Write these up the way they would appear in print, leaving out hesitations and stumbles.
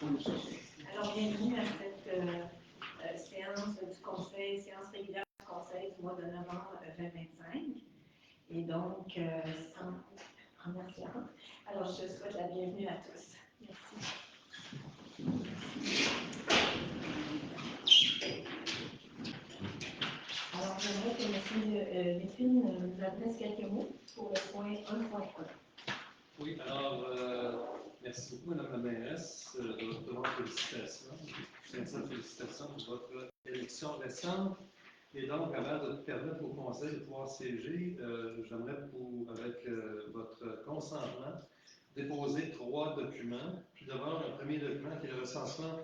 Alors, bienvenue à cette séance du Conseil, séance régulière du Conseil du mois de novembre 2025. Et donc, sans première séance. Alors, je souhaite la bienvenue à tous. Merci. Alors, j'aimerais que M. Lépine nous adresse quelques mots pour le point 1.1. Oui, alors, merci beaucoup, Mme la mairesse, de votre félicitations, sincères félicitations pour votre élection récente. Et donc, avant de permettre au Conseil de pouvoir siéger, j'aimerais, avec votre consentement, déposer 3 documents. Tout d'abord, un premier document qui est le recensement,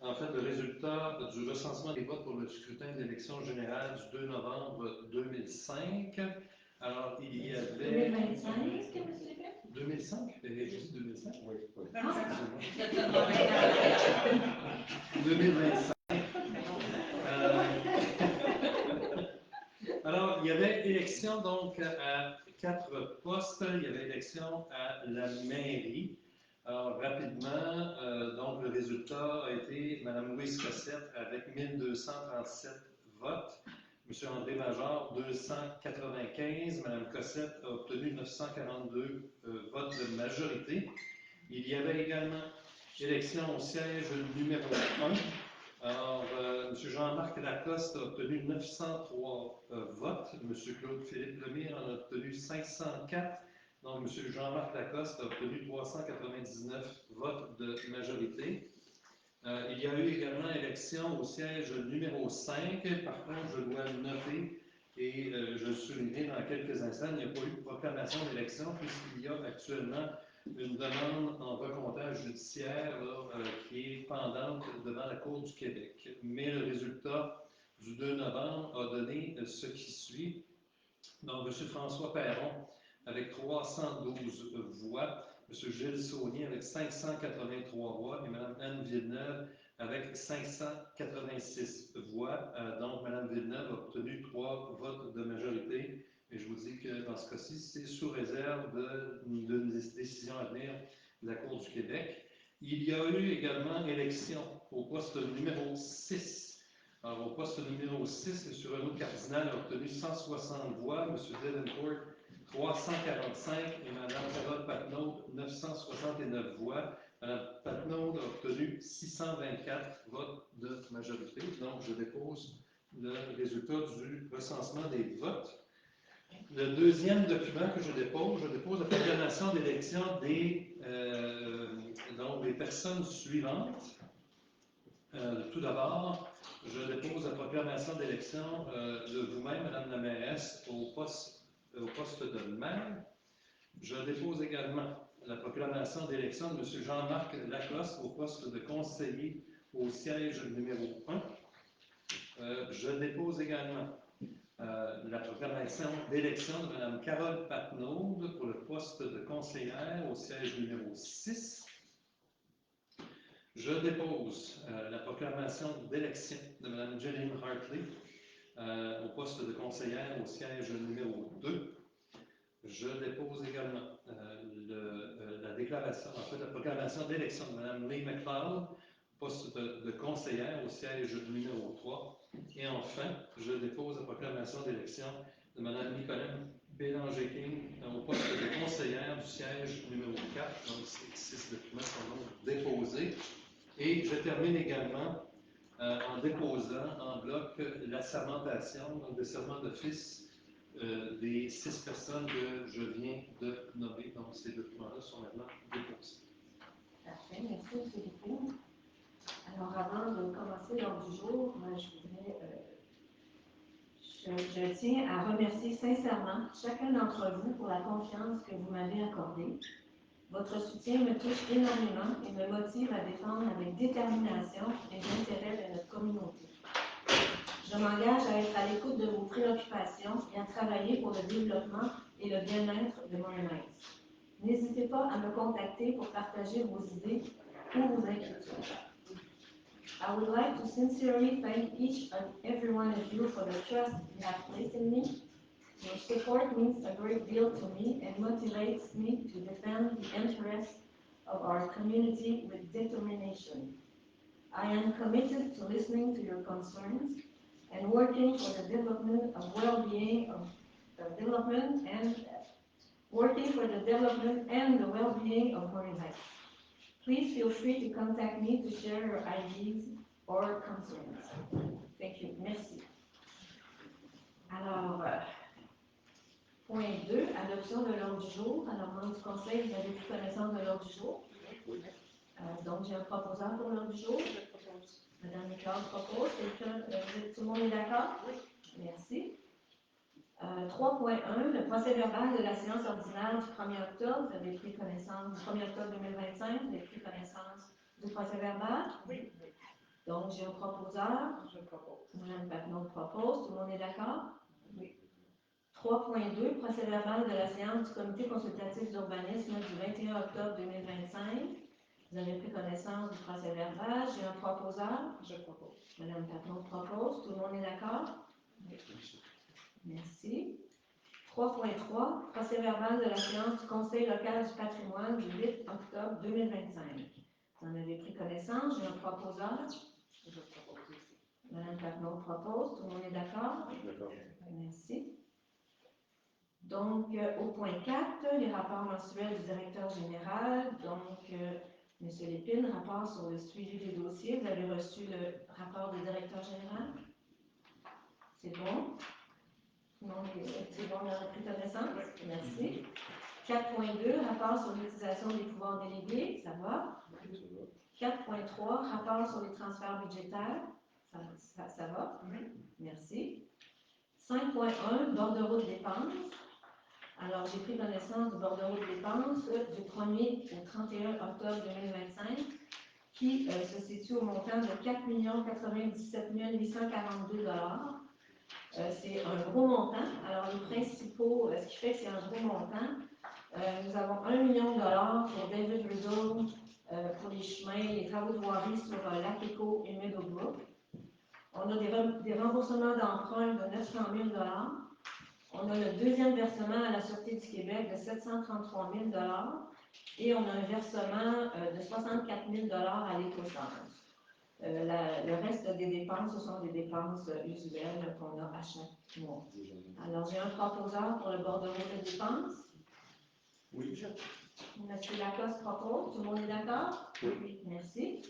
en fait, le résultat du recensement des votes pour le scrutin de l'élection générale du 2 novembre 2005. Alors, il y avait... 2025, M. 2005? J'ai dit 2005? Oui. Ah. 2025. Alors, il y avait élection donc à 4 postes. Il y avait élection à la mairie. Alors, rapidement, donc le résultat a été Mme Louise Cossette avec 1237 votes. M. André Major, 295. Mme Cossette a obtenu 942 votes de majorité. Il y avait également élection au siège numéro 1. Alors, M. Jean-Marc Lacoste a obtenu 903 votes. M. Claude-Philippe Lemire en a obtenu 504. Donc, M. Jean-Marc Lacoste a obtenu 399 votes de majorité. Il y a eu également élection au siège numéro 5. Par contre, je dois le noter et je le soulignerai dans quelques instants, il n'y a pas eu de proclamation d'élection puisqu'il y a actuellement une demande en recomptage judiciaire qui est pendante devant la Cour du Québec. Mais le résultat du 2 novembre a donné ce qui suit. Donc, M. François Perron avec 312 voix, M. Gilles Saunier avec 583 voix et Mme Anne Villeneuve avec 586 voix. Donc, Mme Villeneuve a obtenu 3 votes de majorité. Et je vous dis que dans ce cas-ci, c'est sous réserve d'une décision à venir de la Cour du Québec. Il y a eu également élection au poste numéro 6. Alors, au poste numéro 6, M. Renaud Cardinal a obtenu 160 voix, M. Davenport 345 et Mme Carole Patnaud 969 voix. Mme Patnaud a obtenu 624 votes de majorité. Donc, je dépose le résultat du recensement des votes. Le deuxième document que je dépose la proclamation d'élection des personnes suivantes. Tout d'abord, je dépose la proclamation d'élection de vous-même, Madame la mairesse, au poste de maire. Je dépose également la proclamation d'élection de M. Jean-Marc Lacoste au poste de conseiller au siège numéro 1. Je dépose également la proclamation d'élection de Mme Carole Patnaud pour le poste de conseillère au siège numéro 6. Je dépose la proclamation d'élection de Mme Gillian Hartley au poste de conseillère au siège numéro 2. Je dépose également la proclamation d'élection de Mme Lee McLeod, poste de conseillère au siège numéro 3. Et enfin, je dépose la proclamation d'élection de Mme Nicolette Bélanger-King au poste de conseillère du siège numéro 4. Donc, ces 6 documents sont donc déposés. Et je termine également en déposant en bloc la sermentation, donc le serment d'office des 6 personnes que je viens de nommer. Donc, ces documents-là sont maintenant déposés. Parfait, merci M. Lépine. Alors, avant de commencer l'ordre du jour, je tiens à remercier sincèrement chacun d'entre vous pour la confiance que vous m'avez accordée. Votre soutien me touche énormément et me motive à défendre avec détermination les intérêts de notre communauté. Je m'engage à être à l'écoute de vos préoccupations et à travailler pour le développement et le bien-être de Montréal-Est. N'hésitez pas à me contacter pour partager vos idées ou vos inquiétudes. I would like to sincerely thank each and every one of you for the trust you have placed in me. Your support means a great deal to me and motivates me to defend the interests of our community with determination. I am committed to listening to your concerns and working for the development of well-being of development and working for the development and the well-being of Horn Heights. Please feel free to contact me to share your ideas or concerns. Thank you. Merci. Alors, point 2, adoption de l'ordre du jour. Alors, membre du conseil, vous avez pris connaissance de l'ordre du jour. Oui. Donc, j'ai un proposeur pour l'ordre du jour. Je propose. Madame Nicole propose. Tout le monde est d'accord? Oui. Merci. 3.1, le procès verbal de la séance ordinaire du 1er octobre. Vous avez pris connaissance du 1er octobre 2025. Vous avez pris connaissance du procès verbal? Oui. Donc, j'ai un proposeur. Je propose. Mme Patnaud propose. Tout le monde est d'accord? Oui. 3.2, procès verbal de la séance du comité consultatif d'urbanisme du 21 octobre 2025. Vous avez pris connaissance du procès verbal. J'ai un proposeur. Je propose. Mme Patnaud propose. Tout le monde est d'accord? Oui. Merci. 3.3, procès verbal de la séance du Conseil local du patrimoine du 8 octobre 2025. Vous en avez pris connaissance. J'ai un proposeur. Je propose aussi. Mme Patnaud propose. Tout le monde est d'accord? D'accord. Merci. Donc, au point 4, les rapports mensuels du directeur général. Donc, M. Lépine, rapport sur le suivi des dossiers. Vous avez reçu le rapport du directeur général? C'est bon? Non, c'est bon, on a pris connaissance? Merci. 4.2, rapport sur l'utilisation des pouvoirs délégués. Ça va? 4.3, rapport sur les transferts budgétaires. Ça va? Merci. 5.1, bordereau de dépenses. Alors, j'ai pris connaissance du bordereau de dépenses du 1er au 31 octobre 2025 qui se situe au montant de 4 097 842 $. C'est un gros montant. Alors, les principaux, ce qui fait que c'est un gros montant, nous avons 1 million de $ pour David Riddle pour les chemins, les travaux de voirie sur Lac-Éco et Meadowbrook. On a des remboursements d'emprunt de 900 000 $. On a le deuxième versement à la Sûreté du Québec de 733 000 $ et on a un versement de 64 000 $ à l'Écocentre. Le reste des dépenses, ce sont des dépenses usuelles qu'on a à chaque mois. Alors, j'ai un proposeur pour le bordereau de dépenses. Oui. Monsieur Lacoste propose. Tout le monde est d'accord? Oui. Merci.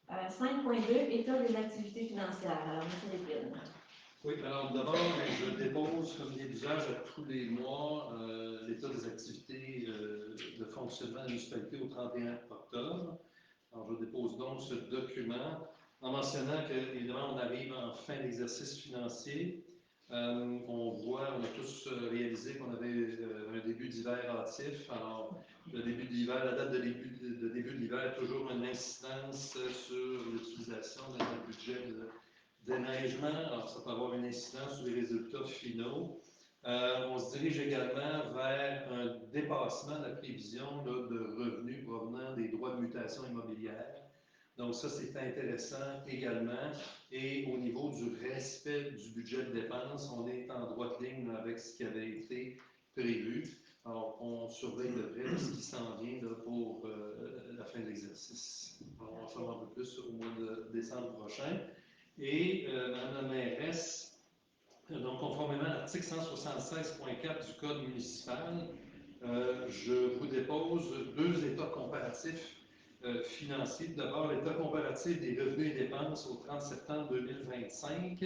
5.2, état des activités financières. Alors, M. Lépine. Oui, alors d'abord, je dépose, comme il est d'usage à tous les mois, l'état des activités de fonctionnement de la municipalité au 31 octobre. Alors, je dépose donc ce document en mentionnant qu'évidemment, on arrive en fin d'exercice financier. On a tous réalisé qu'on avait un début d'hiver hâtif. Alors, le début de l'hiver, la date de début de l'hiver a toujours une incidence sur l'utilisation de notre budget déneigement. Alors, ça peut avoir une incidence sur les résultats finaux. On se dirige également vers un dépassement de la prévision de revenus provenant des droits de mutation immobilière. Donc ça, c'est intéressant également. Et au niveau du respect du budget de dépenses, on est en droite ligne avec ce qui avait été prévu. Alors, on surveille de près ce qui s'en vient là, pour la fin de l'exercice. On va en savoir un peu plus au mois de décembre prochain. Et Mme la mairesse, donc, conformément à l'article 176.4 du Code municipal, je vous dépose deux états comparatifs financiers. D'abord, l'état comparatif des revenus et dépenses au 30 septembre 2025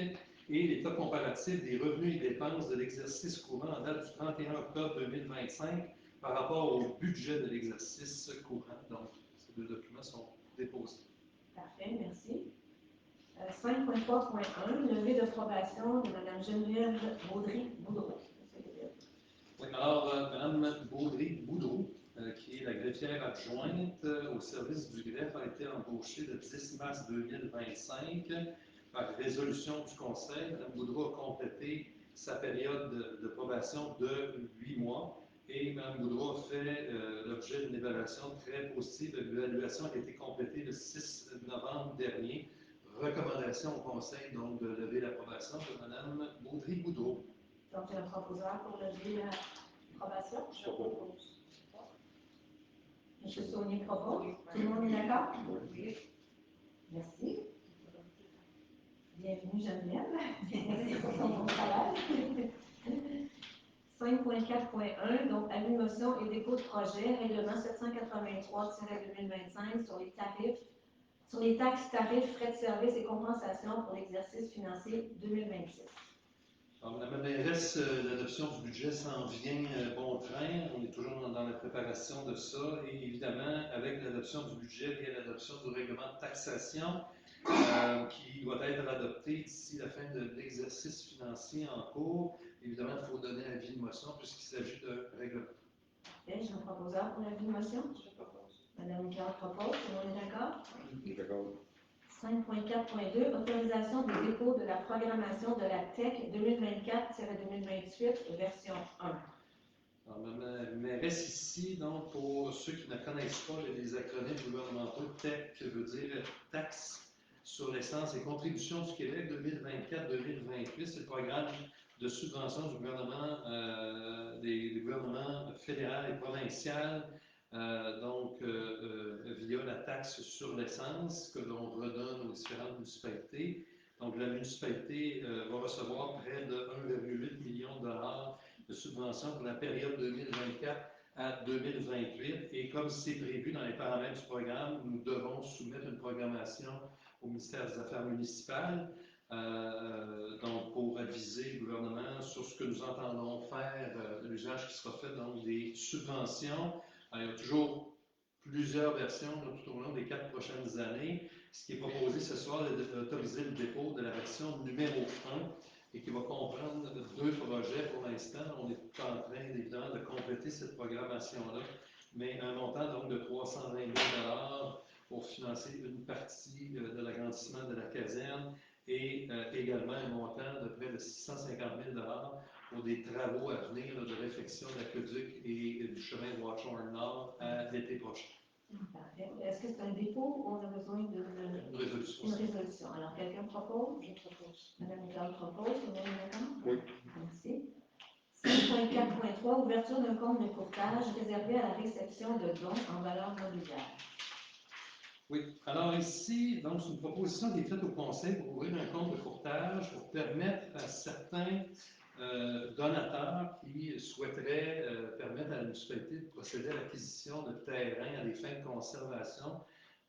et l'état comparatif des revenus et dépenses de l'exercice courant en date du 31 octobre 2025 par rapport au budget de l'exercice courant. Donc, ces deux documents sont déposés. Parfait, merci. 5.3.1, levée d'approbation de Mme Geneviève Baudry-Boudreau. Oui, alors, Mme Baudry-Boudreau, qui est la greffière adjointe au service du greffe, a été embauchée le 10 mars 2025 par résolution du Conseil. Mme Boudreau a complété sa période de probation de 8 mois et Mme Boudreau a fait l'objet d'une évaluation très positive. L'évaluation a été complétée le 6 novembre dernier. Recommandation au Conseil donc de lever l'approbation de Mme Baudry-Boudreau. Donc, j'ai un proposeur pour lever l'approbation. Je propose. M. Saunier propose. Tout le monde est d'accord? Oui. Merci. Bienvenue, Geneviève. Merci pour ton bon travail. 5.4.1, donc admission et dépôt de projet, règlement 783-2025 sur les taxes, tarifs, frais de services et compensations pour l'exercice financier 2026. Alors, Madame la mairesse, l'adoption du budget s'en vient bon train. On est toujours dans la préparation de ça. Et évidemment, avec l'adoption du budget, il y a l'adoption du règlement de taxation qui doit être adopté d'ici la fin de l'exercice financier en cours. Évidemment, il faut donner avis de motion puisqu'il s'agit de règlement. J'ai un proposeur pour l'avis de motion. Je propose. Madame Claire propose. Tout le monde est d'accord? D'accord. 5.4.2, autorisation de dépôt de la programmation de la TEC 2024-2028, version 1. Alors, Madame la mairesse, ici, donc, pour ceux qui ne connaissent pas les acronymes gouvernementaux, TEC veut dire Taxe sur l'essence et contribution du Québec 2024-2028. C'est le programme de subvention du gouvernement, des gouvernements fédéral et provincial, via la taxe sur l'essence que l'on redonne aux différentes municipalités. Donc, la municipalité va recevoir près de 1,8 million de dollars de subventions pour la période 2024 à 2028. Et comme c'est prévu dans les paramètres du programme, nous devons soumettre une programmation au ministère des Affaires municipales, donc pour aviser le gouvernement sur ce que nous entendons faire, l'usage qui sera fait donc des subventions. Alors, il y a toujours plusieurs versions tout au long des 4 prochaines années. Ce qui est proposé ce soir est d'autoriser le dépôt de la version numéro 1 et qui va comprendre 2 projets pour l'instant. On est en train, évidemment, de compléter cette programmation-là, mais un montant donc de 320 000 $ pour financer une partie de l'agrandissement de la caserne et également un montant de près de 650 000 $ pour des travaux à venir de réfection de l'aqueduc et du chemin de Watchorn Nord à l'été prochain. Parfait. Est-ce que c'est un dépôt ou on a besoin d'une résolution? Une résolution. Alors, quelqu'un propose? Je propose. Madame Claude propose. Tout le monde est d'accord? Oui. Merci. 5.4.3, ouverture d'un compte de courtage réservé à la réception de dons en valeur mobilière. Oui. Alors ici, donc, c'est une proposition qui est faite au Conseil pour ouvrir un compte de courtage pour permettre à certains donateurs qui souhaiteraient permettre à la municipalité de procéder à l'acquisition de terrains à des fins de conservation,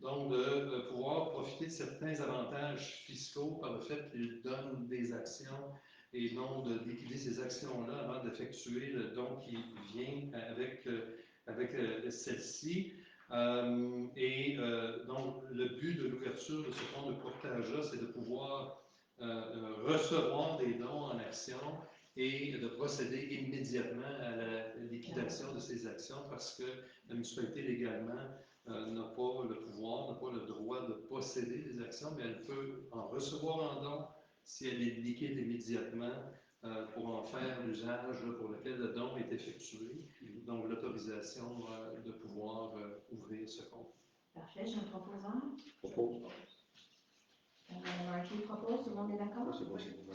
donc de pouvoir profiter de certains avantages fiscaux par le fait qu'ils donnent des actions et non de liquider ces actions-là avant d'effectuer le don qui vient avec celle-ci. Donc, le but de l'ouverture de ce compte de courtage-là, c'est de pouvoir recevoir des dons en actions et de procéder immédiatement à la liquidation de ces actions parce que la municipalité légalement n'a pas le pouvoir, n'a pas le droit de posséder des actions, mais elle peut en recevoir en don si elle est liquide immédiatement pour en faire l'usage pour lequel le don est effectué. Donc, l'autorisation de pouvoir ouvrir ce compte. Parfait. J'ai un proposeur. Propose. Madame Marquis propose. Tout le monde est d'accord? C'est bon, c'est bon.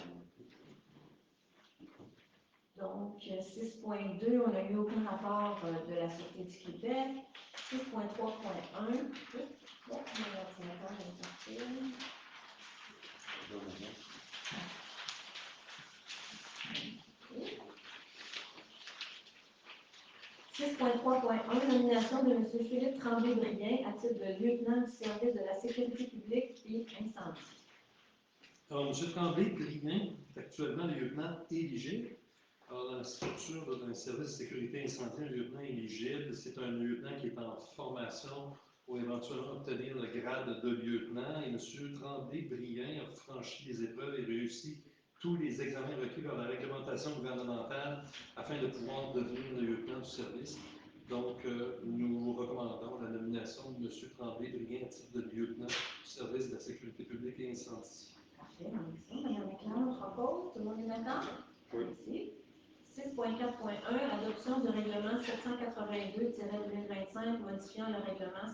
Donc, 6.2, on n'a eu aucun rapport de la Sûreté du Québec. 6.3.1. Mon ordinateur vient de sortir. 6.3.1, nomination de M. Philippe Tremblay-Brien à titre de lieutenant du service de la sécurité publique et incendie. Alors, M. Tremblay-Brien est actuellement lieutenant éligible. Alors, dans la structure d'un service de sécurité incendie, un lieutenant éligible, c'est un lieutenant qui est en formation pour éventuellement obtenir le grade de lieutenant. Et M. Tremblay-Brien a franchi les épreuves et réussi tous les examens requis par la réglementation gouvernementale afin de pouvoir devenir le lieutenant du service. Donc, nous recommandons la nomination de M. Tremblay-Brien à titre de lieutenant du service de la sécurité publique et incendie. Parfait, merci. Madame Claude propose. Tout le monde est d'accord? Oui. Merci. 6.4.1, adoption du règlement 782-2025 modifiant le règlement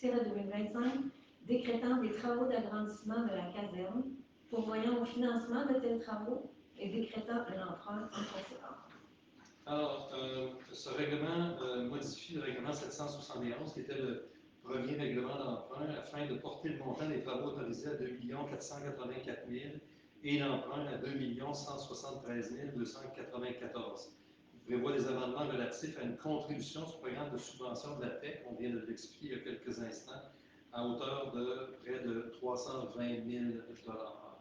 771-2025 décrétant des travaux d'agrandissement de la caserne, pourvoyant au financement de tels travaux et décrétant un emprunt en conséquence. Alors, ce règlement modifie le règlement 771, qui était le premier règlement d'emprunt, afin de porter le montant des travaux autorisés à 2 484 000 et l'emprunt à 2 173 294. Il prévoit des amendements relatifs à une contribution du programme de subvention de la PEC, on vient de l'expliquer il y a quelques instants, à hauteur de près de 320 000 dollars.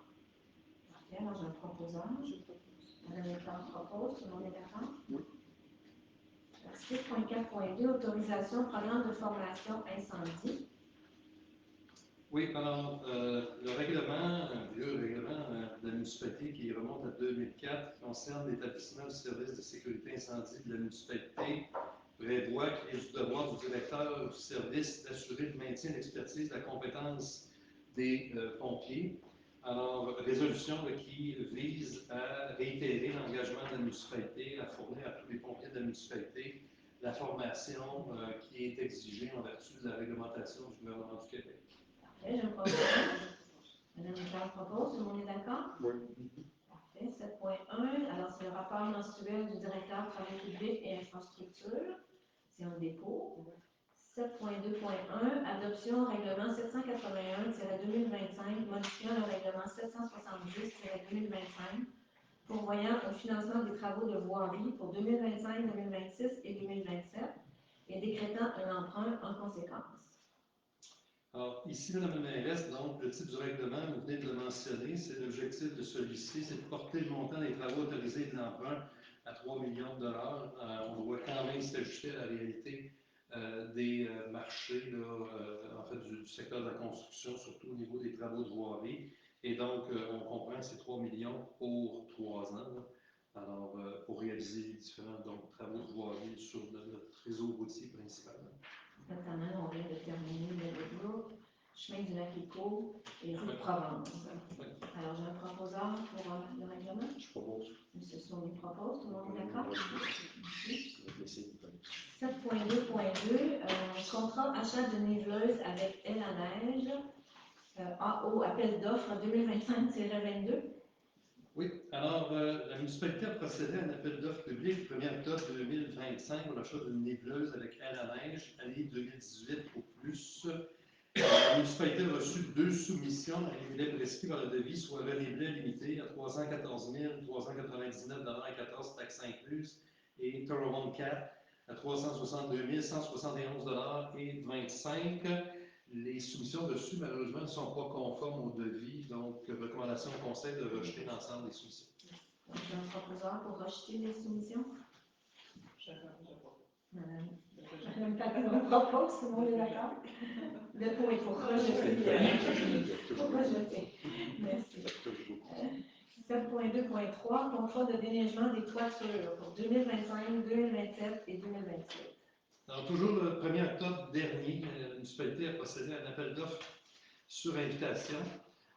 Parfait, alors j'ai un proposeur. Je propose. Madame Leclerc propose, tout le monde est d'accord? Oui. 6.4.2, autorisation programme de formation incendie. Oui, alors, le règlement, un vieux règlement de la municipalité qui remonte à 2004, concerne l'établissement du service de sécurité incendie de la municipalité, prévoit qu'il est du devoir du directeur du service d'assurer le maintien et l'expertise de la compétence des pompiers. Alors, résolution qui vise à réitérer l'engagement de la municipalité à fournir à tous les pompiers de la municipalité la formation qui est exigée en vertu de la réglementation du gouvernement du Québec. Parfait, j'ai un proposeur. Madame Leclerc propose, tout le monde est d'accord? Oui. Parfait. 7.1, alors c'est le rapport mensuel du directeur travaux publics et infrastructures. C'est en dépôt. 7.2.1, adoption règlement 781-2025, modifiant le règlement 770-2025, pourvoyant au financement des travaux de voirie pour 2025, 2026 et 2027 et décrétant un emprunt en conséquence. Alors, ici, Madame la mairesse, donc, le titre du règlement, vous venez de le mentionner, c'est l'objectif de celui-ci, c'est de porter le montant des travaux autorisés de l'emprunt à 3 millions de dollars. On doit quand même s'ajuster à la réalité des marchés, là, en fait, du secteur de la construction, surtout au niveau des travaux de voirie. Et donc, on comprend ces 3 millions pour 3 ans, là. Alors, pour réaliser différents travaux de voirie sur notre réseau routier principal. Notamment, on vient de terminer le groupe, chemin du lac Éco et rue de Provence. Alors, j'ai un proposeur pour le règlement. Je propose. M. Saunier propose, tout le monde est d'accord? Je vais laisser vous donner. 7.2.2, contrat achat de niveleuse avec Elle à Neige, au appel d'offres 2025-22. Oui, alors la municipalité a procédé à un appel d'offres public le 1er octobre 2025 pour l'achat d'une niveleuse avec aile à neige, année 2018 au plus. La municipalité a reçu 2 soumissions dans les délais prescrits par le devis, soit René Blais limité à 314 399,14 taxes incluses et Torrevon 4 à 362 171,25 $. Les soumissions reçues, malheureusement, ne sont pas conformes au devis, donc recommandation au conseil de rejeter l'ensemble des soumissions. Donc, j'ai un proposeur pour rejeter les soumissions. Je propose. Madame Paquin propose, tout le monde est d'accord? Le pour est pour rejeter. Pour rejeter. Merci. 7.2.3, contrat de déneigement des toitures pour 2025, 2027 et 2028. Alors, toujours le 1er octobre dernier, la municipalité a procédé à un appel d'offres sur invitation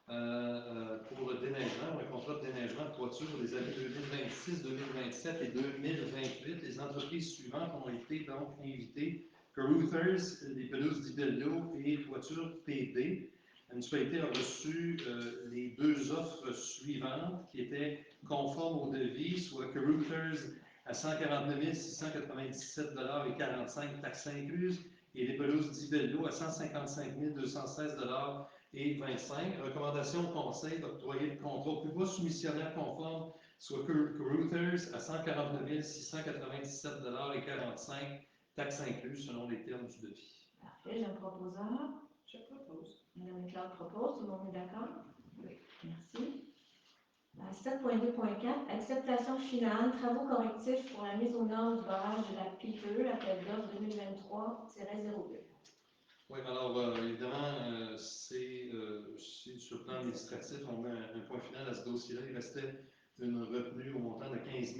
pour le déneigement, un contrat de déneigement de toiture pour les années 2026, 2027 et 2028. Les entreprises suivantes ont été donc invitées: Caruthers, les pelouses d'Ibello et Toiture PB. La municipalité a reçu les 2 offres suivantes qui étaient conformes au devis, soit Caruthers à 149 697,45 $ taxes incluses, et les pelouses d'Ibello à 155 216,25 $. Recommandation au conseil d'octroyer le contrat plus bas soumissionnaire conforme, soit Caruthers à 149 697,45 $, taxes incluses selon les termes du devis. Parfait, j'ai un proposeur. Je propose. Madame Leclerc propose, tout le monde est d'accord? Oui. Merci. 7.2.4, acceptation finale, travaux correctifs pour la mise aux normes du barrage de la Piteux, appel d'offres 2023-02. Oui, alors évidemment, c'est sur le plan administratif, on met un point final à ce dossier-là. Il restait une retenue au montant de 15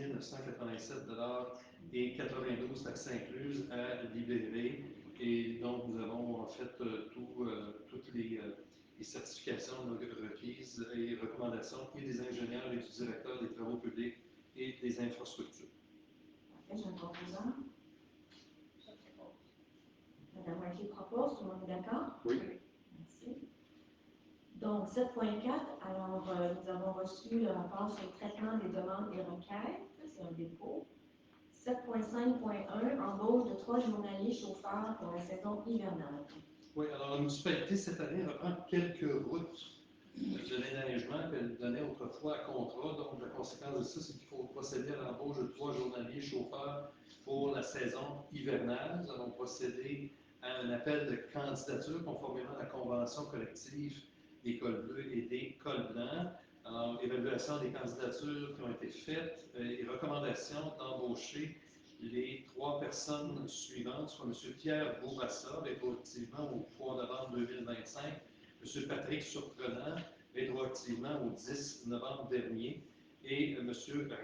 987,92 $ taxes incluses à libérer. Et donc, nous avons en fait toutes les certifications requises et recommandations et des ingénieurs et du directeur des travaux publics et des infrastructures. Parfait, j'ai un proposeur. Madame Whiteley propose, tout le monde est d'accord? Oui. Merci. Donc, 7.4, alors nous avons reçu le rapport sur le traitement des demandes et requêtes, c'est un dépôt. 7.5.1, embauche de 3 journaliers chauffeurs pour la saison hivernale. Oui, alors la municipalité, cette année, reprend quelques routes de déneigement qu'elle donnait autrefois à contrat. Donc, la conséquence de ça, c'est qu'il faut procéder à l'embauche de 3 journaliers chauffeurs pour la saison hivernale. Nous allons procéder à un appel de candidature conformément à la convention collective des cols bleus et des cols blancs. Alors, évaluation des candidatures qui ont été faites et recommandations d'embaucher les 3 personnes suivantes, soit M. Pierre Bourassa, rétroactivement au 3 novembre 2025, M. Patrick Surprenant, rétroactivement au 10 novembre dernier, et M.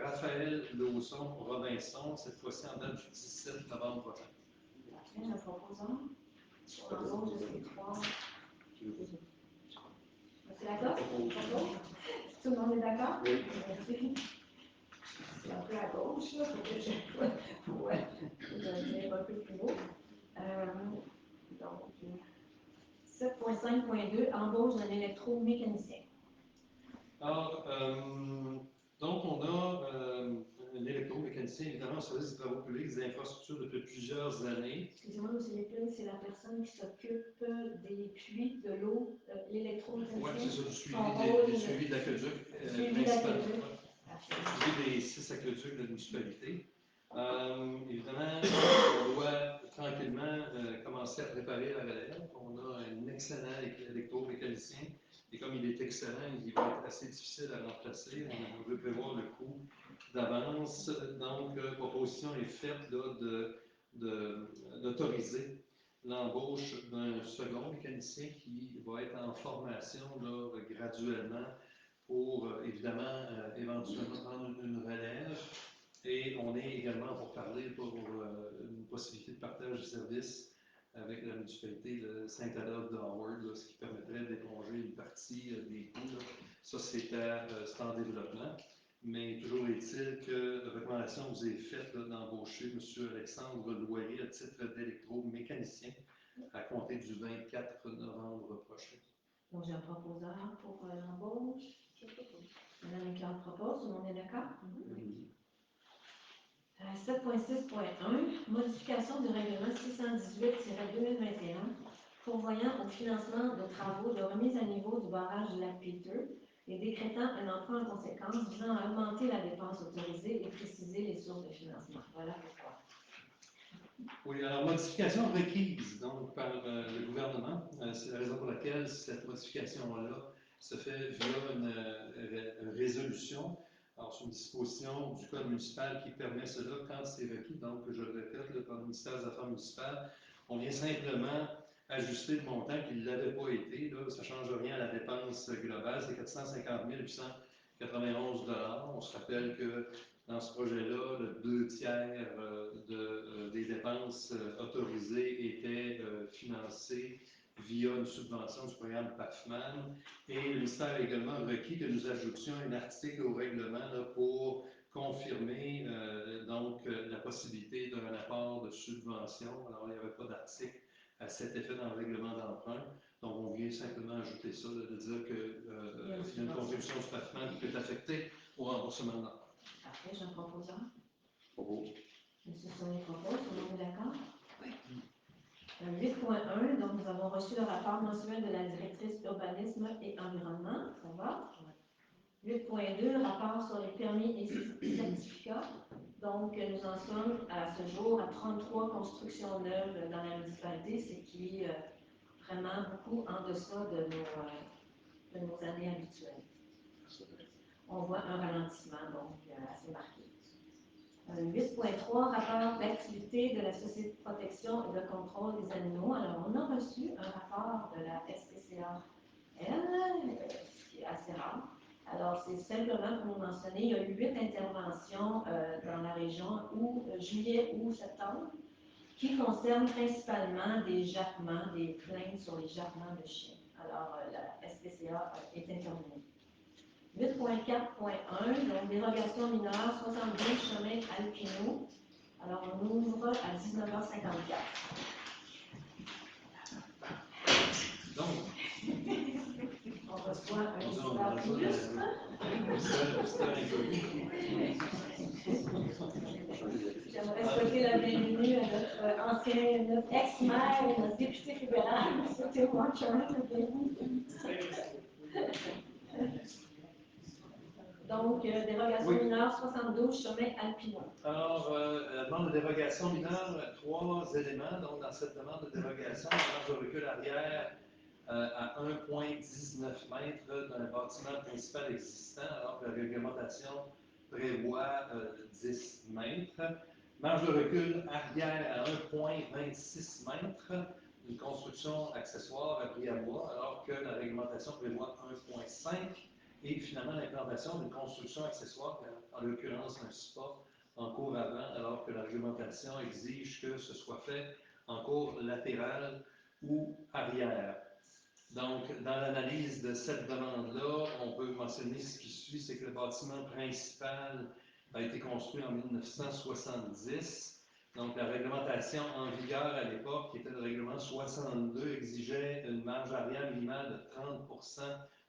Raphaël Lauzon-Robinson, cette fois-ci en date du 17 novembre prochain. Parfait, un proposant pour l'embauche de ces 3. C'est d'accord? Tout le monde est d'accord? Oui. Merci. C'est un peu à gauche, là, faut que je ouais, dire un peu plus haut. Donc, 7.5.2, embauche d'un électromécanicien. Alors, donc on a un électromécanicien, évidemment, au service des travaux publics, des infrastructures depuis plusieurs années. Excusez-moi, M. Lépine, c'est la personne qui s'occupe des puits, de l'eau, l'électromécanicien. Oui, c'est ça, du suivi de l'aqueduc. Suivi d'aqueduc. Suivi des 6 aqueducs de la municipalité. Évidemment, on doit tranquillement commencer à préparer la relève. On a un excellent électromécanicien et comme il est excellent, il va être assez difficile à remplacer. On veut prévoir le coût d'avance. Donc, proposition est faite d'autoriser l'embauche d'un second mécanicien qui va être en formation là, graduellement pour évidemment éventuellement prendre une relève. Et on est également pour parler pour une possibilité de partage de services avec la municipalité de Saint-Adolphe de Howard, ce qui permettrait d'éponger une partie des coûts. Là. Ça, c'est en développement. Mais toujours est-il que la recommandation vous est faite d'embaucher M. Alexandre Loyer à titre d'électromécanicien à compter du 24 novembre prochain. Donc, j'ai un proposeur pour l'embauche. Madame Éclair propose, tout le monde est d'accord? 7.6.1, modification du règlement 618-2021 pourvoyant au financement de travaux de remise à niveau du barrage du lac Peter et décrétant un emprunt en conséquence visant à augmenter la dépense autorisée et préciser les sources de financement. Voilà pourquoi. Oui, alors modification requise donc par le gouvernement. C'est la raison pour laquelle cette modification-là se fait via une résolution. Alors, c'est une disposition du Code municipal qui permet cela quand c'est requis. Donc, je le répète, par le ministère des Affaires municipales, on vient simplement ajuster le montant qui ne l'avait pas été. Là, ça ne change rien à la dépense globale, c'est 450 891 $. On se rappelle que dans ce projet-là, le 2 tiers des dépenses autorisées étaient financées via une subvention du programme PAFMAN. Et le ministère a également requis que nous ajoutions un article au règlement là, pour confirmer donc la possibilité d'un apport de subvention. Alors, il n'y avait pas d'article à cet effet dans le règlement d'emprunt. Donc, on vient simplement ajouter ça, de dire qu'il y a une contribution du PAFMAN qui peut être affectée au remboursement de l'emprunt. Parfait, j'ai un proposeur. Propos. M. Sonnet propose, tout le monde est d'accord? Oui. 8.1, donc nous avons reçu le rapport mensuel de la directrice urbanisme et environnement, ça va? 8.2, rapport sur les permis et certificats. Donc, nous en sommes à ce jour à 33 constructions neuves dans la municipalité, ce qui est vraiment beaucoup en deçà de nos années habituelles. On voit un ralentissement, donc, assez marqué. 8.3, rapport d'activité de la Société de protection et de contrôle des animaux. Alors, on a reçu un rapport de la SPCA, ce qui est assez rare. Alors, c'est simplement pour nous mentionner, il y a eu 8 interventions dans la région, juillet ou septembre, qui concernent principalement des jappements, des plaintes sur les jappements de chiens. Alors, la SPCA est intervenue. 8.4.1, donc dérogation mineure, 72 chemin Alpino. Alors, on ouvre à 19h54. Donc, on reçoit voit un On super dans illustre. C'était inconnu. J'aimerais souhaiter la bienvenue à notre ex-maire et notre député fédéral, M. Tim Watcher. Donc, dérogation Oui. mineure 72, chemin Alpino. Alors, la demande de dérogation mineure, trois éléments. Donc, dans cette demande de dérogation, marge de recul arrière à 1,19 mètres d'un bâtiment principal existant, alors que la réglementation prévoit 10 mètres. Marge de recul arrière à 1,26 mètres d'une construction accessoire à prix à bois, alors que la réglementation prévoit 1,5. Et finalement, l'implantation d'une construction accessoire, en l'occurrence un spa, en cour avant, alors que la réglementation exige que ce soit fait en cour latérale ou arrière. Donc, dans l'analyse de cette demande-là, on peut mentionner ce qui suit, c'est que le bâtiment principal a été construit en 1970. Donc, la réglementation en vigueur à l'époque, qui était le règlement 62, exigeait une marge arrière minimale de 30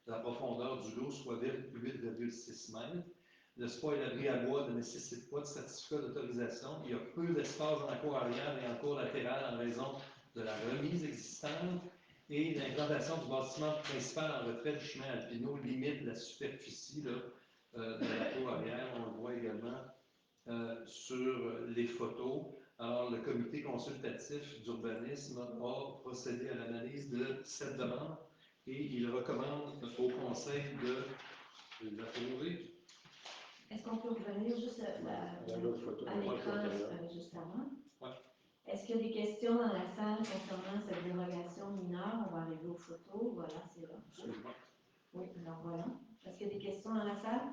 de la profondeur du lot, soit 8,6 mètres. Le spa et l'abri à bois ne nécessitent pas de certificat d'autorisation. Il y a peu d'espace dans la cour arrière et en cour latérale en raison de la remise existante. Et l'implantation du bâtiment principal en retrait du chemin Alpino limite la superficie de la cour arrière. On le voit également sur les photos. Alors, le comité consultatif d'urbanisme a procédé à l'analyse de cette demande et il recommande au conseil de l'approuver. Est-ce qu'on peut revenir juste à l'écran juste avant? Ouais. Est-ce qu'il y a des questions dans la salle concernant cette dérogation mineure? On va arriver aux photos. Voilà, c'est là. Absolument. Oui, alors voilà. Est-ce qu'il y a des questions dans la salle?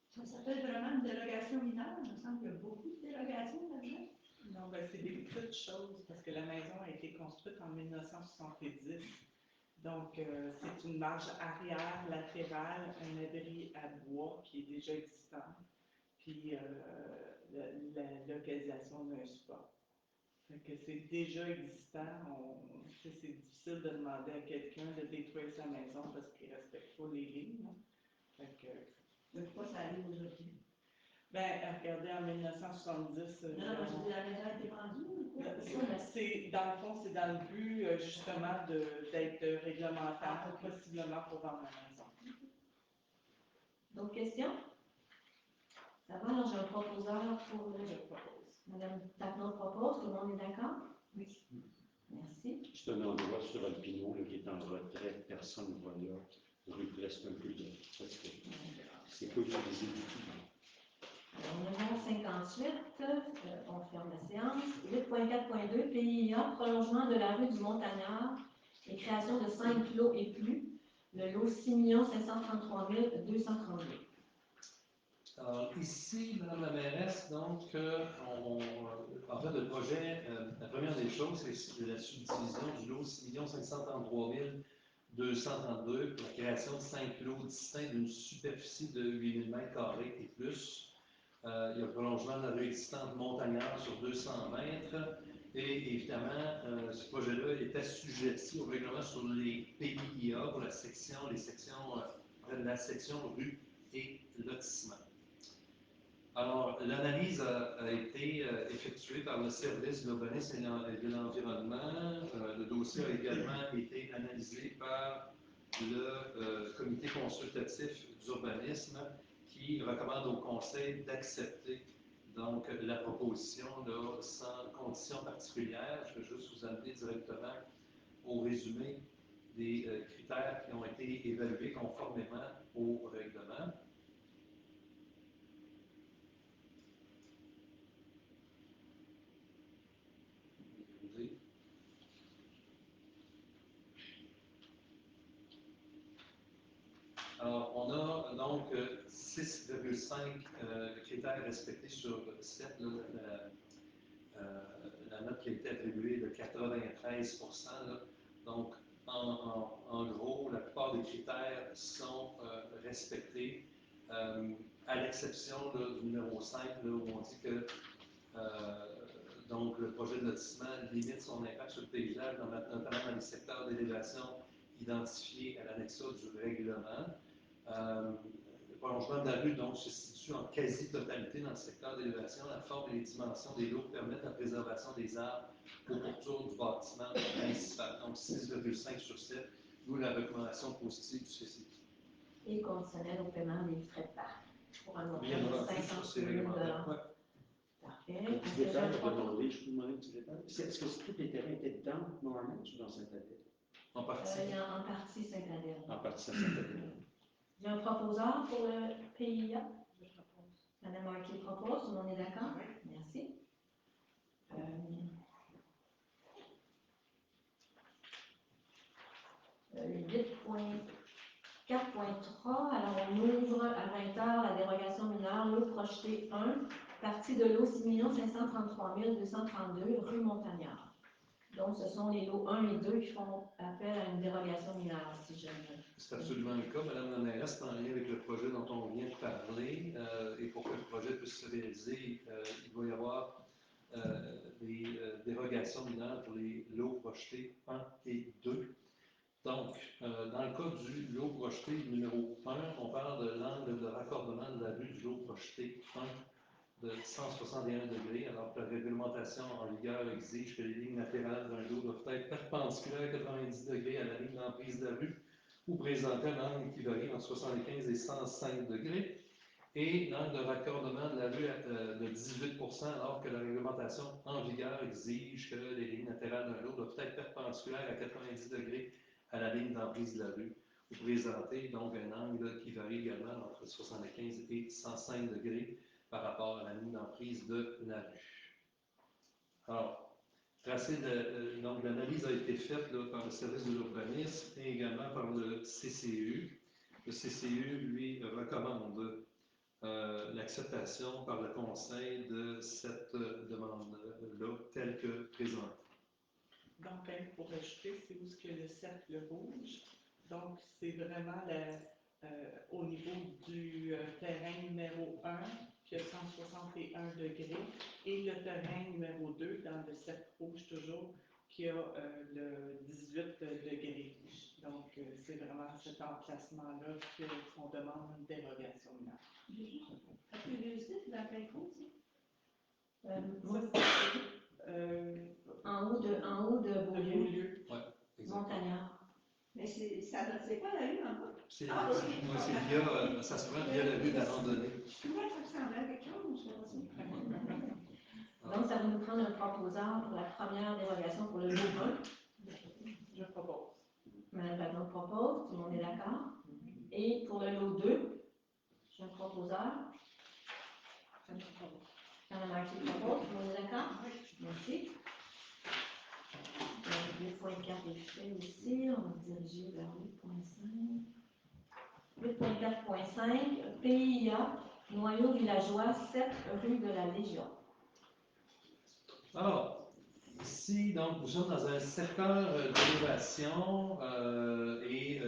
Ça s'appelle vraiment une dérogation mineure. Il me semble qu'il y a beaucoup de dérogations là-dedans. Non, ben c'est des petites choses parce que la maison a été construite en 1970. Donc, c'est une marge arrière latérale, un abri à bois qui est déjà existant, puis localisation d'un spa. Fait que c'est déjà existant. C'est difficile de demander à quelqu'un de détruire sa maison parce qu'il ne respecte pas les lignes. Fait que, Mais pourquoi ça arrive aujourd'hui? ben, regardez en 1970. Non, non, je dis la maison a été vendue ou quoi? Dans le fond, c'est dans le but justement d'être réglementaire, possiblement pour vendre la maison. D'autres questions? Ça va, alors j'ai un proposeur pour le... Je propose. Madame Tapnon propose, tout le monde est d'accord? Oui. Merci. C'est un endroit sur Alpino qui est en retrait, personne ne voit là. Rue presque un peu de. Parce que c'est peu utilisé du tout. Alors, 9h58, on ferme la séance. 8.4.2, PIA, prolongement de la rue du Montagnard et création de 5 lots et plus. Le lot 6 533 232. Alors, ici, Madame la mairesse, donc, en fait, le projet, la première des choses, c'est la subdivision du lot 6 533 232 pour la création de 5 lots distincts d'une superficie de 8 000 m² et plus. Il y a le prolongement de la rue existante Montagnard sur 200 mètres. Et évidemment, ce projet-là est assujetti au règlement sur les PIA pour la section rue et lotissement. Alors, l'analyse a été effectuée par le service de l'urbanisme et de l'environnement. Le dossier a également été analysé par le comité consultatif d'urbanisme qui recommande au conseil d'accepter donc la proposition là, sans conditions particulières. Je vais juste vous amener directement au résumé des critères qui ont été évalués conformément au règlement. Alors, on a donc 6,5 critères respectés sur 7. La note qui a été attribuée de 93 là. Donc, en gros, la plupart des critères sont respectés, à l'exception du numéro 5, là, où on dit que donc, le projet de lotissement limite son impact sur le paysage, notamment dans les secteurs d'élévation identifiés à l'annexa du règlement. Le prolongement de la rue donc, se situe en quasi-totalité dans le secteur d'élévation. La forme et les dimensions des lots permettent la préservation des arbres au pourtour du bâtiment principal. Donc 6,5 sur 7, d'où la recommandation positive du CCI. Et conditionnel au paiement des frais de parc pour un Bien montant de entendu, ça 50 c'est 000 réglementaire. Ouais. Parfait. Un petit détail à demander, je peux demander un petit détail. Est-ce que tous les terrains étaient dans Norman ou dans Saint-Adèle? En partie. Il y a en partie Saint-Adèle. En partie à Saint-Adèle. Il y a un proposeur pour le PIA. Madame Marquet propose, tout le monde est d'accord? Merci. 4.3, alors on ouvre à 20h la dérogation mineure, lot projeté 1, partie de lot 6 533 232, rue Montagnard. Donc, ce sont les lots 1 et 2 qui font appel à une dérogation mineure, si je ne... C'est absolument le cas. Madame la mairesse, c'est en lien avec le projet dont on vient de parler. Et pour que le projet puisse se réaliser, il doit y avoir des dérogations mineures pour les lots projetés 1 et 2. Donc, dans le cas du lot projeté numéro 1, on parle de l'angle de raccordement de la rue du lot projeté 1 de 161 degrés, alors que la réglementation en vigueur exige que les lignes latérales d'un lot doivent être perpendiculaires à 90 degrés à la ligne d'emprise de la rue ou présenter un angle qui varie entre 75 et 105 degrés, et l'angle de raccordement de la rue de 18 %, alors que la réglementation en vigueur exige que les lignes latérales d'un lot doivent être perpendiculaires à 90 degrés à la ligne d'emprise de la rue, ou présenter donc un angle qui varie également entre 75 et 105 degrés par rapport à la ligne d'emprise de la rue. Alors, donc l'analyse a été faite là, par le service de l'urbanisme et également par le CCU. Le CCU, lui, recommande l'acceptation par le conseil de cette demande-là telle que présentée. Donc, pour ajouter, c'est où ce que le cercle rouge. Donc, c'est vraiment au niveau du terrain numéro 1, qui a 161 degrés, et le terrain numéro 2, dans le cercle rouge toujours, qui a le 18 degrés. Donc, c'est vraiment cet emplacement-là qu'on demande une dérogation mineure. La curiosité, c'est dans quel coin, ça? En haut de Beaulieu, Ouais, Montagnard. Mais c'est quoi la rue en bas? C'est Ah, ok. via, ça se prend via la rue de la randonnée. Je trouvais que ça ressemblait à quelque chose, je sais pas. Donc, ça va nous prendre un proposeur pour la première dérogation pour le lot 1. Je propose. Madame Vadon propose, tout le monde est d'accord. Et pour le lot 2, j'ai un proposeur. Madame Marquet propose, tout le monde est d'accord? Merci. 8.4 est fait aussi, on va se diriger vers 8.5. 8.4.5, PIA, noyau villageois, 7 rue de la Légion. Alors, ici, donc, nous sommes dans un secteur d'élévation et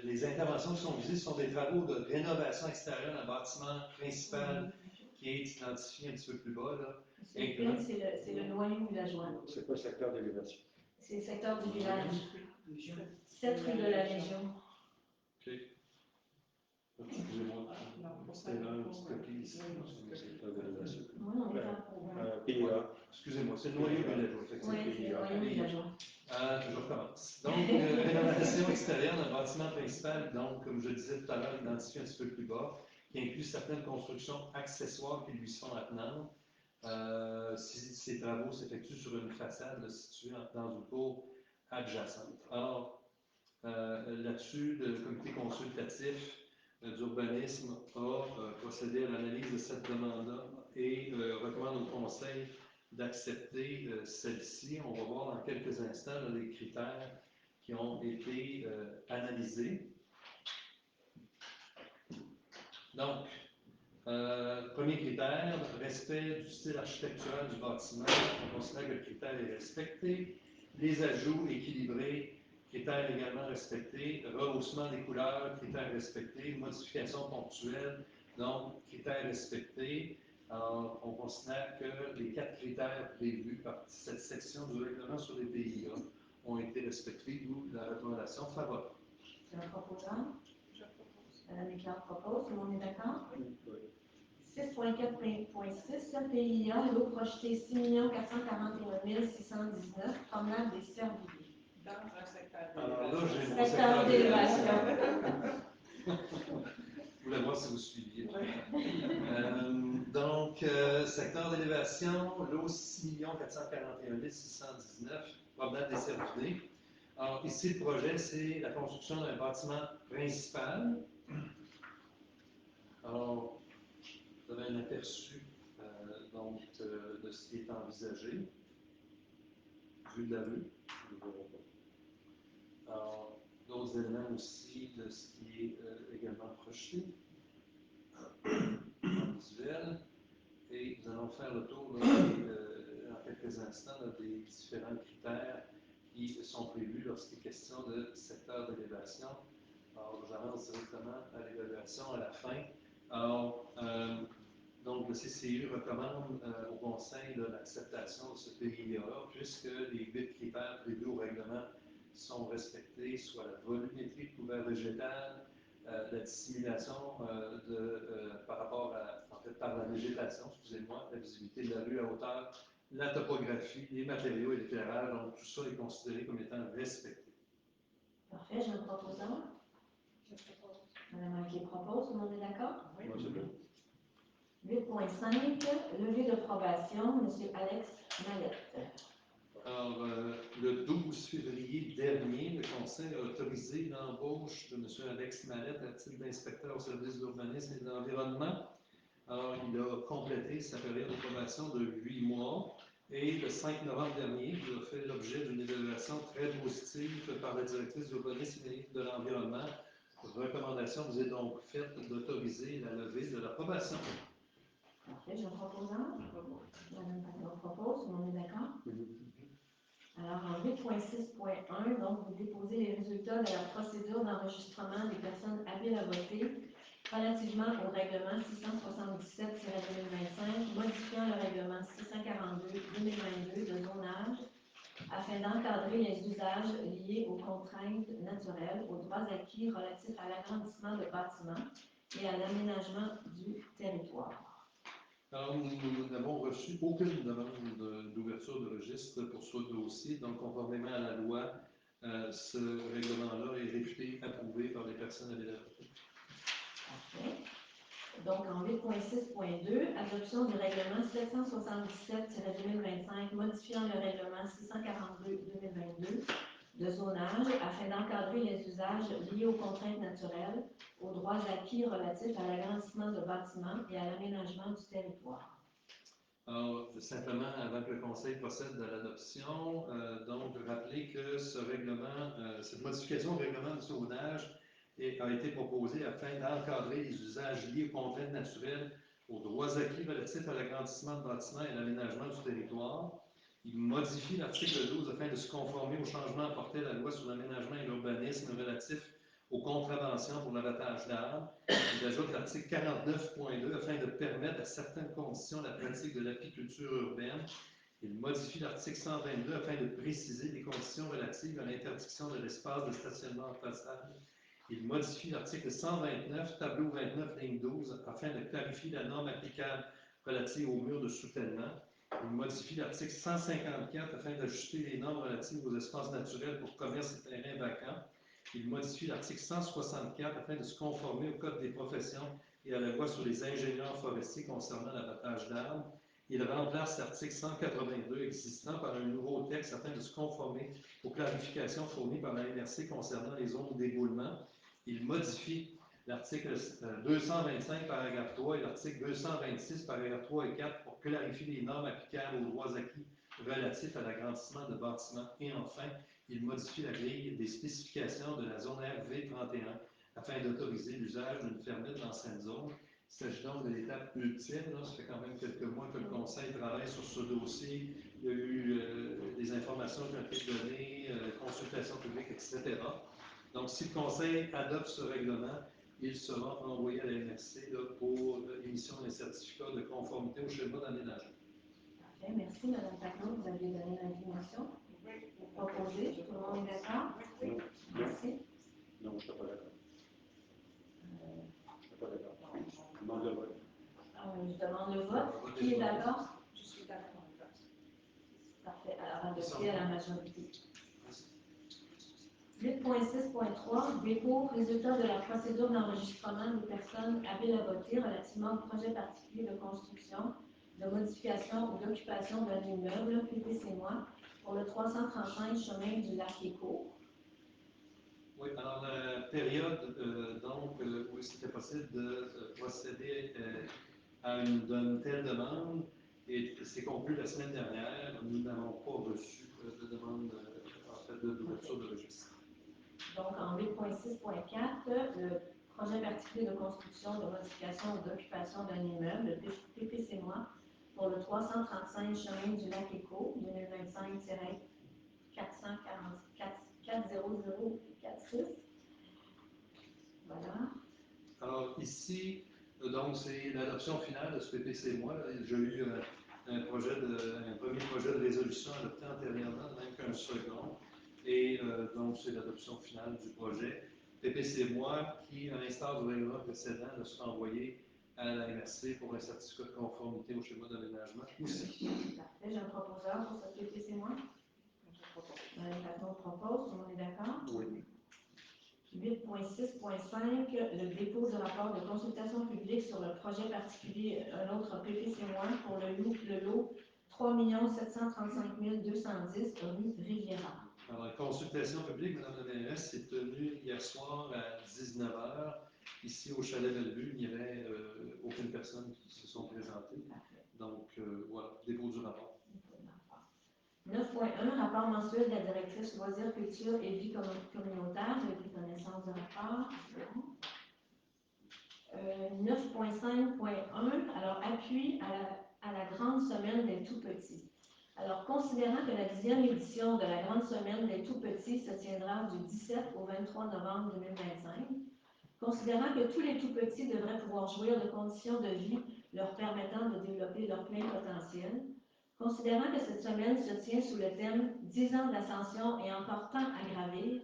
les interventions qui sont visées sont des travaux de rénovation extérieure d'un bâtiment principal qui est identifié un petit peu plus bas. Là. C'est le noyau villageois. C'est quoi le secteur d'élévation? C'est le secteur du village. 7 rue de la Légion. OK. Excusez-moi. C'était là, une petite copie ici. Le secteur d'élévation. Oui, on est en PA. Excusez-moi, c'est le noyau villageois. Oui, c'est le noyau villageois. Je recommence. Donc, rénovation extérieure d'un bâtiment principal, donc, comme je disais tout à l'heure, identifié un petit peu plus bas, qui inclut certaines constructions accessoires qui lui sont attenantes. Ces travaux s'effectuent sur une façade située dans une cour adjacente. Alors, là-dessus, le comité consultatif d'urbanisme a procédé à l'analyse de cette demande-là et recommande au conseil d'accepter celle-ci. On va voir dans quelques instants là, les critères qui ont été analysés. Donc, premier critère, respect du style architectural du bâtiment. On considère que le critère est respecté. Les ajouts équilibrés, critères également respectés. Rehaussement des couleurs, critères respectés. Modification ponctuelle, donc critères respectés. Alors, on considère que les 4 critères prévus par cette section du règlement sur les PIA ont été respectés, d'où la recommandation favorable. C'est un proposant. Je propose. Madame Éclair propose, tout le monde est d'accord? Oui. 6.4.6, PIA, l'eau projetée 6 441 619, promenade des Cervidés. Dans un secteur Alors là, d'élévation. j'ai mon Secteur d'élévation. Je voulais voir si vous suiviez. Donc, secteur d'élévation, l'eau 6 441 619, promenade des Cervidés. Alors, ici, le projet, c'est la construction d'un bâtiment principal. Alors, vous avez un aperçu de ce qui est envisagé, vue de la rue. Alors, d'autres éléments aussi de ce qui est également projeté en visuel. Et nous allons faire le tour là, en quelques instants là, des différents critères qui sont prévus lorsqu'il est question de secteur d'élévation. Alors, j'avance directement à l'évaluation à la fin. Alors, donc, le CCU recommande au Conseil l'acceptation de ce PIA, puisque les 8 critères prévus au règlement sont respectés, soit la volumétrie de couvert végétal, la dissimulation par rapport à, en fait, par la végétation, excusez-moi, la visibilité de la rue à hauteur, la topographie, les matériaux et l'éclairage, donc tout ça est considéré comme étant respecté. Parfait, j'ai un proposant. Je propose. Madame qui propose, tout le monde est d'accord? Oui. Moi, c'est bon. 8.5, levée d'approbation, M. Alex Mallette. Alors, le 12 février dernier, le Conseil a autorisé l'embauche de M. Alex Mallette à titre d'inspecteur au service de l'urbanisme et de l'environnement. Alors, il a complété sa période d'approbation de 8 mois et le 5 novembre dernier, il a fait l'objet d'une évaluation très positive par la directrice de l'urbanisme et de l'environnement. Recommandation vous est donc faite d'autoriser la levée de l'approbation. Parfait, j'ai un proposant. Madame Pagnon propose, tout le monde est d'accord? Alors, en 8.6.1, donc, vous déposez les résultats de la procédure d'enregistrement des personnes habiles à voter relativement au règlement 677-2025, modifiant le règlement 642-2022 de zonage afin d'encadrer les usages liés aux contraintes naturelles, aux droits acquis relatifs à l'agrandissement de bâtiments et à l'aménagement du territoire. Alors, nous n'avons reçu aucune demande d'ouverture de registre pour ce dossier. Donc, conformément à la loi, ce règlement-là est réputé approuvé par les personnes habiles à voter. Parfait. Donc, en 8.6.2, adoption du règlement 777-2025, modifiant le règlement 642-2022 de zonage afin d'encadrer les usages liés aux contraintes naturelles, aux droits acquis relatifs à l'agrandissement de bâtiments et à l'aménagement du territoire. Alors, simplement, avant que le Conseil procède à l'adoption, donc, rappeler que ce règlement, cette modification au règlement de zonage a été proposée afin d'encadrer les usages liés aux contraintes naturelles, aux droits acquis relatifs à l'agrandissement de bâtiments et à l'aménagement du territoire. Il modifie l'article 12 afin de se conformer aux changements apportés à la loi sur l'aménagement et l'urbanisme relatifs aux contraventions pour l'abattage d'arbres. Il ajoute l'article 49.2 afin de permettre à certaines conditions la pratique de l'apiculture urbaine. Il modifie l'article 122 afin de préciser les conditions relatives à l'interdiction de l'espace de stationnement en façade. Il modifie l'article 129, tableau 29, ligne 12, afin de clarifier la norme applicable relative aux murs de soutènement. Il modifie l'article 154 afin d'ajuster les normes relatives aux espaces naturels pour commerce et terrains vacants. Il modifie l'article 164 afin de se conformer au Code des professions et à la loi sur les ingénieurs forestiers concernant l'abattage d'arbres. Il remplace l'article 182 existant par un nouveau texte afin de se conformer aux clarifications fournies par la MRC concernant les zones d'éboulement. Il modifie l'article 225, paragraphe 3 et l'article 226, paragraphe 3 et 4 pour clarifier les normes applicables aux droits acquis relatifs à l'agrandissement de bâtiments. Et enfin, il modifie la grille des spécifications de la zone RV31 afin d'autoriser l'usage d'une fermette dans cette zone. Il s'agit donc de l'étape ultime. Là, ça fait quand même quelques mois que le Conseil travaille sur ce dossier. Il y a eu des informations qui ont été données, consultations publiques, etc. Donc, si le Conseil adopte ce règlement, il sera envoyé à la MRC là, pour l'émission d'un certificat de conformité au schéma d'aménagement. Parfait, merci Mme Pagnon, vous aviez donné l'information. Oui, au proposé. Tout le monde est d'accord? Non, non, Merci. non, je ne suis pas d'accord. Je ne suis pas d'accord. Je demande le vote. Je demande le vote. Qui est d'accord? Je suis d'accord. Parfait. Alors, adopté à la majorité. 8.6.3, dépôt, résultat de la procédure d'enregistrement des personnes habiles à voter relativement au projet particulier de construction, de modification ou d'occupation d'un immeuble, PPC-moi, pour le 335 chemin du Lac Éco. Oui, alors la période où c'était possible de procéder à une telle demande et c'est conclu la semaine dernière. Nous n'avons pas reçu de demande en fait d'ouverture de registre. Donc, en 8.6.4, le projet particulier de construction, de modification ou d'occupation d'un immeuble, le PPC-moi, pour le 335 chemin du Lac Éco, 2025-400-46. Voilà. Alors ici, donc c'est l'adoption finale de ce PPC-moi. J'ai eu un premier projet de résolution adopté antérieurement, même qu'un second. Et donc c'est l'adoption finale du projet. PPC-moi qui, à l'instar du règlement précédent, le sera envoyé à la MRC pour un certificat de conformité au schéma d'aménagement aussi. Parfait. J'ai un proposeur pour ce PPC-moi. Madame Patton propose. Tout le monde est d'accord? Oui. 8.6.5, le dépôt du rapport de consultation publique sur le projet particulier, un autre PPC- pour le lot 3 735 210 rue Riviera. Alors, la consultation publique, Mme la mairesse, s'est tenue hier soir à 19h. Ici, au Chalet Bellevue, il n'y avait aucune personne qui se sont présentées. Donc, voilà, dépôt du rapport. 9.1, rapport mensuel de la directrice loisirs, culture et vie communautaire. J'ai pris connaissance du rapport. 9.5.1, alors appui à la grande semaine des tout-petits. Alors, considérant que la 10e édition de la grande semaine des tout-petits se tiendra du 17 au 23 novembre 2025, considérant que tous les tout-petits devraient pouvoir jouir de conditions de vie leur permettant de développer leur plein potentiel, considérant que cette semaine se tient sous le thème « 10 ans d'ascension et encore tant à gravir »,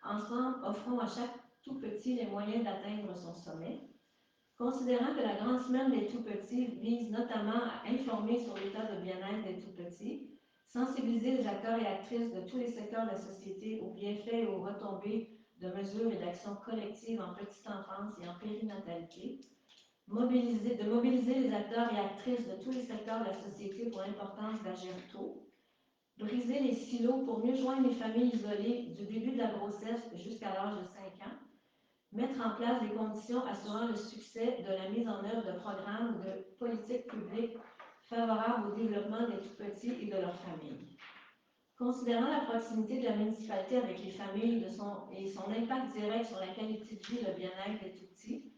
ensemble offrons à chaque tout-petit les moyens d'atteindre son sommet, considérant que la grande semaine des tout-petits vise notamment à informer sur l'état de bien-être des tout-petits, sensibiliser les acteurs et actrices de tous les secteurs de la société aux bienfaits et aux retombées de mesures et d'actions collectives en petite enfance et en périnatalité, de mobiliser les acteurs et actrices de tous les secteurs de la société pour l'importance d'agir tôt, briser les silos pour mieux joindre les familles isolées du début de la grossesse jusqu'à l'âge de 5 ans, mettre en place des conditions assurant le succès de la mise en œuvre de programmes de politique publique favorables au développement des tout-petits et de leurs familles. Considérant la proximité de la municipalité avec les familles et son impact direct sur la qualité de vie et le bien-être des tout-petits,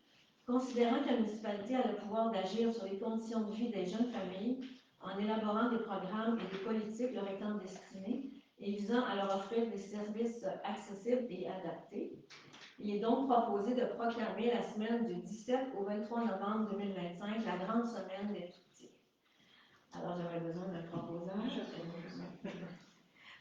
considérant que la municipalité a le pouvoir d'agir sur les conditions de vie des jeunes familles en élaborant des programmes et des politiques leur étant destinés et visant à leur offrir des services accessibles et adaptés, il est donc proposé de proclamer la semaine du 17 au 23 novembre 2025 la grande semaine des tout-petits. Alors, j'aurais besoin d'un proposeur.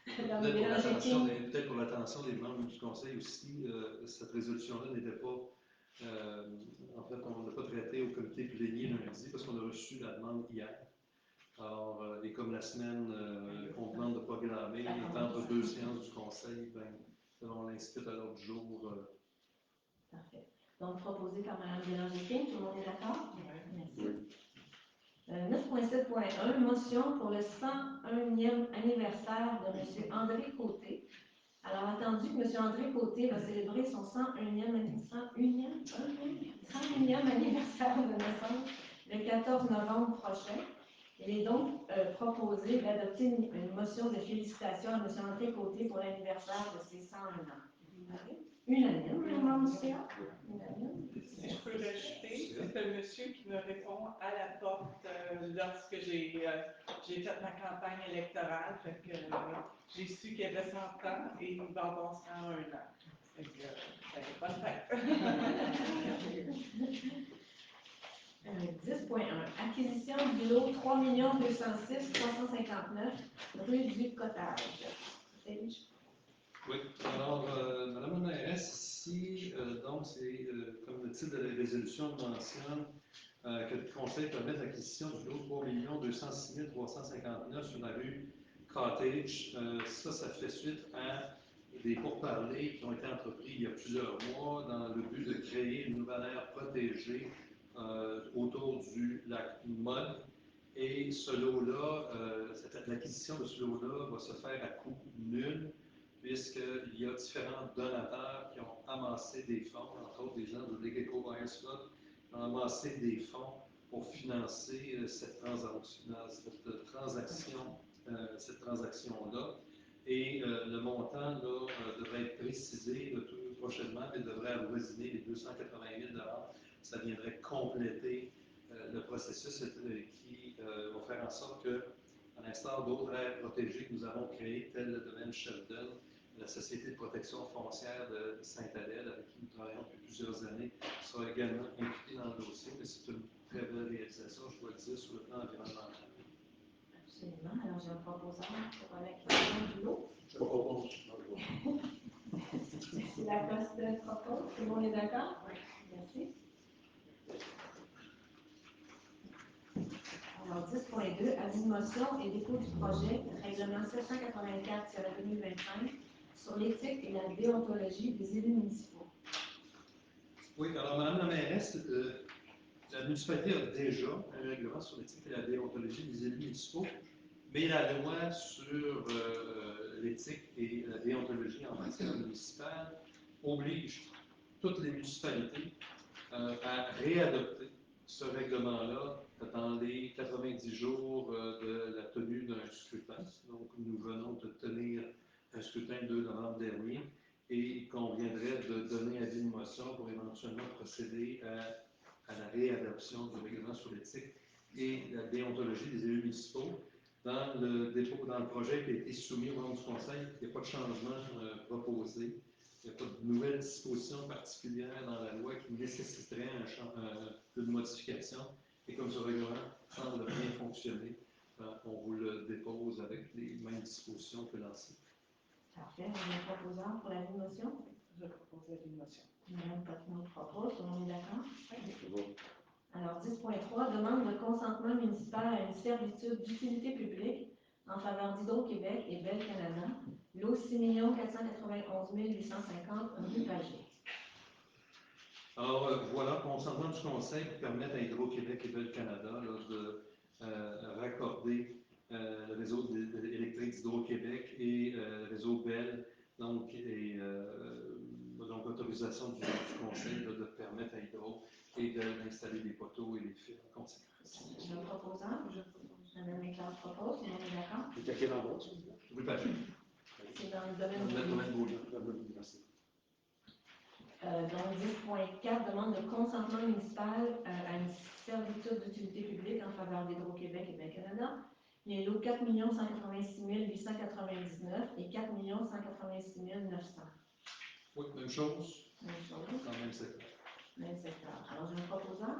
Peut-être pour l'attention des membres du Conseil aussi, cette résolution-là n'était pas, en fait, on ne l'a pas traitée au comité plénier lundi parce qu'on a reçu la demande hier. Alors, et comme la semaine qu'on demande de programmer est entre deux séances du Conseil, on l'inscrit à l'ordre du jour. Parfait. Donc, proposé par Mme Bélanger-King, tout le monde est d'accord? Oui. Merci. 9.7.1, motion pour le 101e anniversaire de M. André Côté. Alors, attendu que M. André Côté va célébrer son 101e anniversaire de naissance le 14 novembre prochain. Il est donc proposé d'adopter une motion de félicitations à M. André Côté pour l'anniversaire de ses 101 ans. Unanime, le membre du CA? Unanime. Si je peux rajouter, c'est un monsieur qui me répond à la porte lorsque j'ai fait ma campagne électorale. Fait que j'ai su qu'il avait 100 ans et il va avoir 101 ans. Fait que, bonne fête. 10.1. Acquisition du lot 3 206 359 rue du Cottage. stage. Oui, alors, Madame la mairesse, ici, donc, c'est comme le titre de la résolution mentionne, que le Conseil permet l'acquisition du lot 3 206 359 sur la rue Cottage. Ça fait suite à des pourparlers qui ont été entrepris il y a plusieurs mois dans le but de créer une nouvelle aire protégée autour du lac Mud. Et ce lot-là, l'acquisition de ce lot-là va se faire à coût nul, puisqu'il y a différents donateurs qui ont amassé des fonds, entre autres des gens de Legeco Buyers Club, qui ont amassé des fonds pour financer cette transaction-là. Et le montant là, devrait être précisé tout prochainement, mais devrait avoisiner les 280 000 $. Ça viendrait compléter le processus qui va faire en sorte que, à l'instar d'autres aires protégées que nous avons créées, telles le domaine Sheldon, la Société de protection foncière de Sainte-Adèle, avec qui nous travaillons depuis plusieurs années, sera également impliquée dans le dossier. Mais c'est une très belle réalisation, je dois le dire, sur le plan environnemental. Absolument. Alors, j'ai un proposeur pour l'acquisition du lot. Je propose. C'est la poste propose. Tout le monde est d'accord? Oui. Merci. Alors, 10.2, avis de motion et dépôt du projet règlement 784-2025 sur l'éthique et la déontologie des élus municipaux. Oui, alors, Madame la mairesse, la municipalité a déjà un règlement sur l'éthique et la déontologie des élus municipaux, mais la loi sur l'éthique et la déontologie en matière municipale oblige toutes les municipalités à réadopter ce règlement-là dans les 90 jours de la tenue d'un scrutin. Donc, nous venons de tenir un scrutin le 2 novembre dernier et il conviendrait de donner avis de motion pour éventuellement procéder à la réadoption du règlement sur l'éthique et la déontologie des élus municipaux. Dans le projet qui a été soumis au membre du Conseil, il n'y a pas de changement proposé. Il n'y a pas de nouvelles dispositions particulières dans la loi qui nécessiterait une modification. Et comme ce règlement semble bien fonctionner, on vous le dépose avec les mêmes dispositions que l'ancien. Parfait. On a un proposeur pour l'avis de motion. Je propose l'avis de motion. Madame Patron propose. Tout le monde est d'accord? Oui. Alors, 10.3, demande de consentement municipal à une servitude d'utilité publique en faveur d'Hydro-Québec et Bell Canada, lot 6 491 850 rue Pagé. Alors, voilà, consentement du Conseil qui permet à Hydro-Québec et Bell Canada de raccorder le réseau électrique d'Hydro-Québec et le réseau Bell, donc autorisation du Conseil de permettre à Hydro et d'installer des poteaux et des fils en conséquence. J'ai un proposeur. Madame Méclair propose. Tout le monde est d'accord? C'est à quel endroit, tu dis? Oui, Patrick. C'est dans le domaine Dans le domaine Beaulieu. Merci. Donc, 10.4, demande de consentement municipal à une servitude d'utilité publique en faveur d'Hydro-Québec et Bell Canada. Il y a lot 4 186 899 et 4 186 900. Oui, même chose. Même chose. Dans le même secteur. Même secteur. Alors, j'ai un proposeur.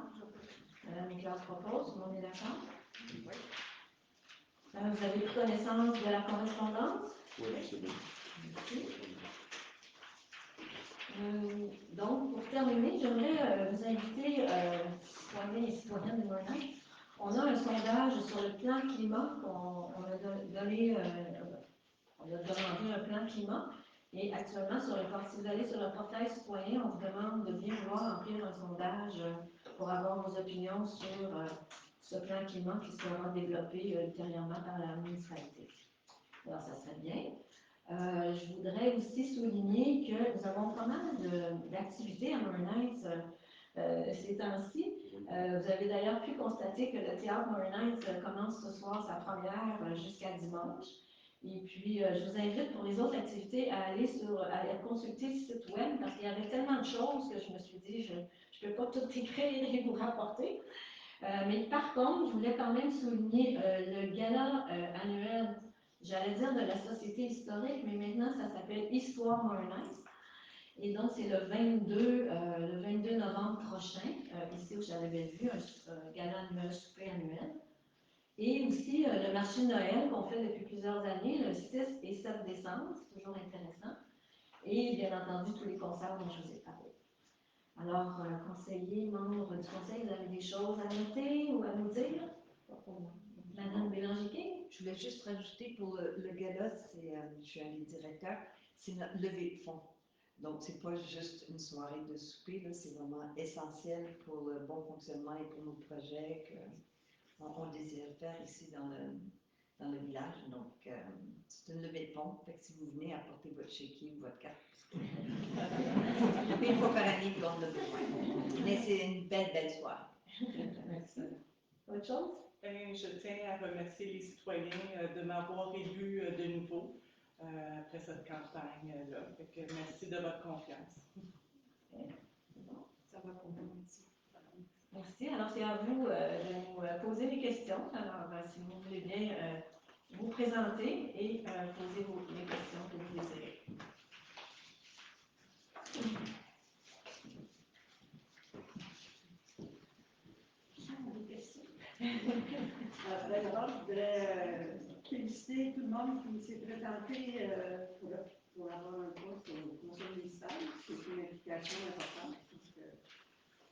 Madame Méclair propose. Tout le monde est d'accord? Oui. Vous avez pris connaissance de la correspondance? Oui, c'est bien. Merci. Donc, pour terminer, j'aimerais vous inviter, citoyens et citoyennes de Mornay. On a un sondage sur le plan climat qu'on a donné, on a demandé un plan climat. Et actuellement, si vous allez sur le portail citoyen, on vous demande de bien vouloir remplir un sondage pour avoir vos opinions sur ce plan climat qui sera développé ultérieurement par la municipalité. Alors, ça serait bien. Je voudrais aussi souligner que nous avons pas mal d'activités à Mornay ces temps-ci. Vous avez d'ailleurs pu constater que le théâtre Mornay commence ce soir sa première jusqu'à dimanche. Et puis, je vous invite pour les autres activités à aller à consulter le site web parce qu'il y avait tellement de choses que je me suis dit, je ne peux pas tout écrire et vous rapporter. Mais par contre, je voulais quand même souligner le gala annuel, j'allais dire de la Société historique, mais maintenant ça s'appelle Histoire Mornay. Et donc, c'est le 22 novembre prochain, ici où j'avais vu un gala annuel, souper annuel. Et aussi le marché de Noël qu'on fait depuis plusieurs années, le 6 et 7 décembre, c'est toujours intéressant. Et bien entendu, tous les concerts dont je vous ai parlé. Alors, conseiller, membre du conseil, vous avez des choses à noter ou à nous dire? Madame Bélanger-King? Je voulais juste rajouter pour le gala, je suis allée directeur, c'est notre levée de fonds. Donc, c'est pas juste une soirée de souper, c'est vraiment essentiel pour le bon fonctionnement et pour nos projets qu'on désire faire ici dans le village. Donc, c'est une levée de fonds. Fait que si vous venez apporter votre chéquier ou votre carte, une fois par année qu'on a besoin. Mais c'est une belle soirée. Merci. Autre chose? Je tiens à remercier les citoyens de m'avoir élu de nouveau après cette campagne-là. Merci de votre confiance. Ça va pour nous aussi. Merci. Alors, c'est à vous de nous poser des questions. Alors, si vous voulez bien vous présenter et poser les questions que vous désirez. D'abord, je voudrais féliciter tout le monde qui s'est présenté pour avoir un poste au conseil municipal. C'est une implication importante.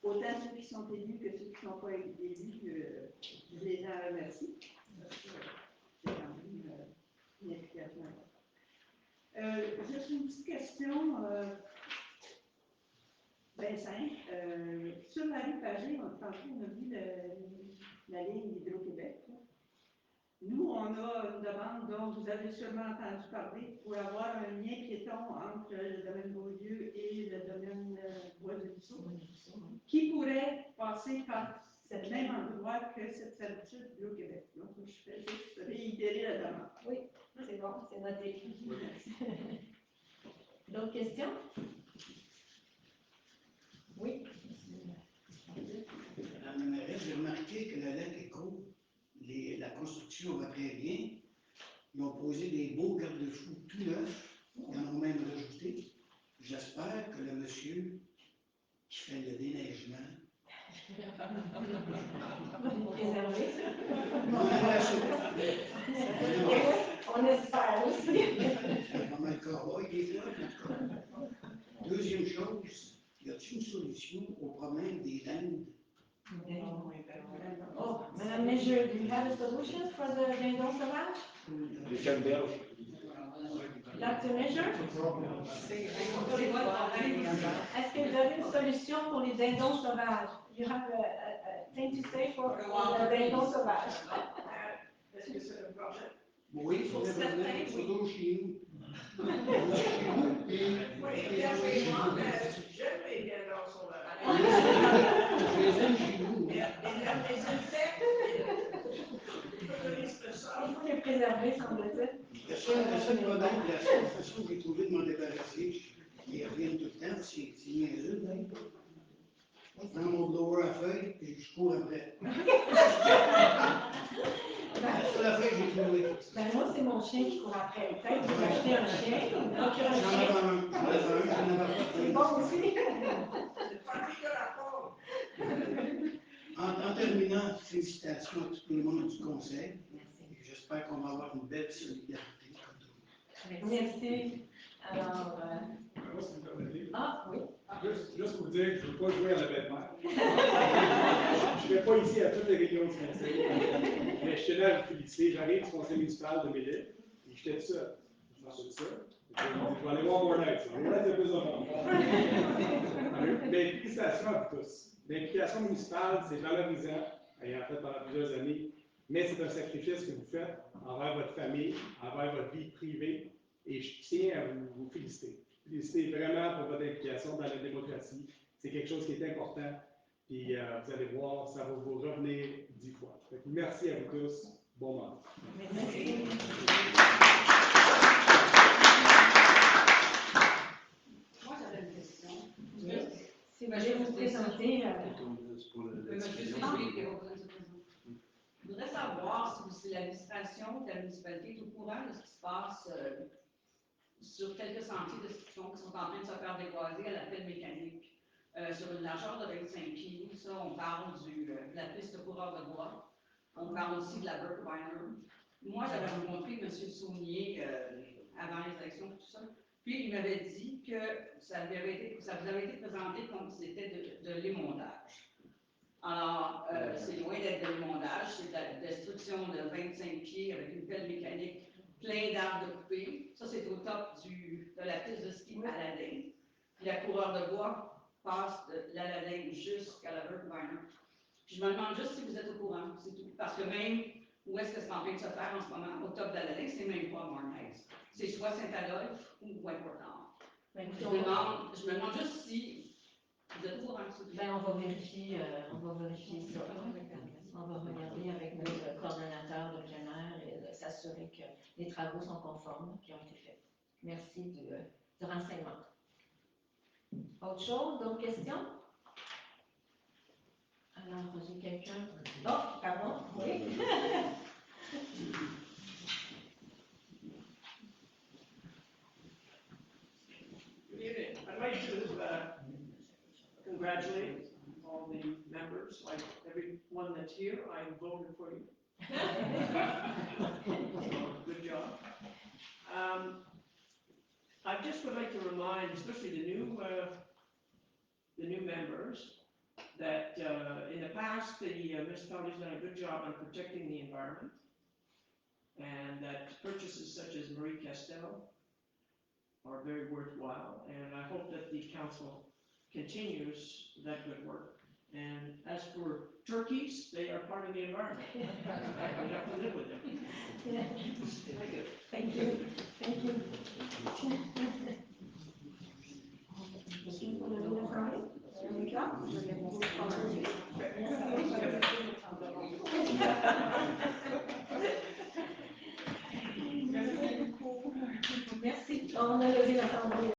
Autant ceux qui sont élus que ceux qui ne sont pas élus, je les en remercie. C'est quand même une implication importante. Juste une petite question bien simple. Sur la rue Pagé, on a vu la ligne Hydro-Québec. Nous, on a une demande dont vous avez sûrement entendu parler pour avoir un lien piéton entre le domaine Beaulieu et le domaine Bois de Bissau, qui pourrait passer par ce même endroit que cette servitude Hydro-Québec. Donc, je fais juste réitérer la demande. Oui, c'est bon, c'est noté. D'autres questions? Oui. Madame la mairesse, j'ai remarqué que la lettre écho, la construction va très bien. Ils ont posé des beaux garde-fous tout neufs. Ils en ont même rajouté. J'espère que le monsieur qui fait le déneigement. Réservé. Non, On espère aussi. c'est pas mal cowboy des fois. Deuxième chose, y a-t-il une solution au problème des dindes? Oh, Madame Léger, do you have a solution for the dindon sauvage? Les canneberges. Dr. Léger? Est-ce que vous avez une solution pour les dindons sauvages? You have a thing to say for the dindons sauvages? Est-ce que c'est un problème? Oui, Pour certains, surtout chez nous. Oui, bien, j'aime les dindons sauvages. Je les aime chez nous. Les insectes, Il faut les préserver, semble-t-il. La seule problème, la seule façon que j'ai trouvé de m'en débarrasser, ils reviennent tout le temps, c'est niaiseux. Je prends mon blower à feuilles, puis je cours après. La seule affaire que j'ai trouvée. Ben moi, c'est mon chien qui court après. Peut-être que vous achetez un chien, vous procurez un J'en chien. avais un, j'en avais pas. C'est bon aussi. c'est pas lui de la porte. En terminant, félicitations à tout le monde du conseil. Merci. Et j'espère qu'on va avoir une belle solidarité comme tout le monde. Merci. Alors, Moi, si vous me permettez. ah oui. Juste pour vous dire que je ne veux pas jouer à la bête mère. Je ne vais pas ici à toutes les réunions du conseil. Mais je tenais à vous féliciter. J'arrive du conseil municipal de Mélile et j'étais tout seul. Je m'en suis tout seul. Je vais aller voir Warnight. Warnight, il y a plus de monde. Mais félicitations à vous tous. L'implication municipale, c'est valorisant, ayant fait pendant plusieurs années, mais c'est un sacrifice que vous faites envers votre famille, envers votre vie privée, et je tiens à vous féliciter. Féliciter vraiment pour votre implication dans la démocratie. C'est quelque chose qui est important, puis vous allez voir, ça va vous revenir 10 fois. Donc, merci à vous tous. Bon moment. Merci. Moi, j'avais une question. Si vous voulez vous présenter. Je voudrais savoir si l'administration de la municipalité est au courant de ce qui se passe sur quelques sentiers de ski qui sont en train de se faire déboiser à la pelle mécanique. Sur une largeur de 25 pieds, ça, on parle de la piste coureur de bois. On parle aussi de la Burke-Weiner. Moi, j'avais rencontré M. Saunier avant les élections et tout ça. Puis, il m'avait dit que ça vous avait été présenté comme si c'était de l'émondage. Alors, c'est loin d'être de l'émondage, c'est de la destruction de 25 pieds avec une pelle mécanique, plein d'arbres de coupés. Ça, c'est au top de la piste de ski Aladin. Puis la coureur de bois passe de l'Aladin jusqu'à la Burke-Weiner. Puis je me demande juste si vous êtes au courant, c'est tout. Parce que même où est-ce que c'est en train de se faire en ce moment, au top de l'Aladin, c'est même pas Mornay. C'est soit Saint-Adolphe ou Pointe-Portard. Je me demande juste si vous êtes au courant. Ben, on va vérifier ça. On va regarder avec notre coordonnateur de plein air et s'assurer que les travaux sont conformes qui ont été faits. Merci du renseignement. Autre chose, d'autres questions? Alors, j'ai quelqu'un. Oh, pardon, oui. Good evening. I'd like to congratulate all the members, like everyone that's here. I voted for you. So, good job. I just would like to remind, especially the new members, that in the past, the municipality's done a good job on protecting the environment, and that purchases such as Marie Castel are very worthwhile, and I hope that the council continues that good work. And as for turkeys, they are part of the environment. We have to live with them. Thank you. Thank you. Thank you. Merci. On a levé la tendance.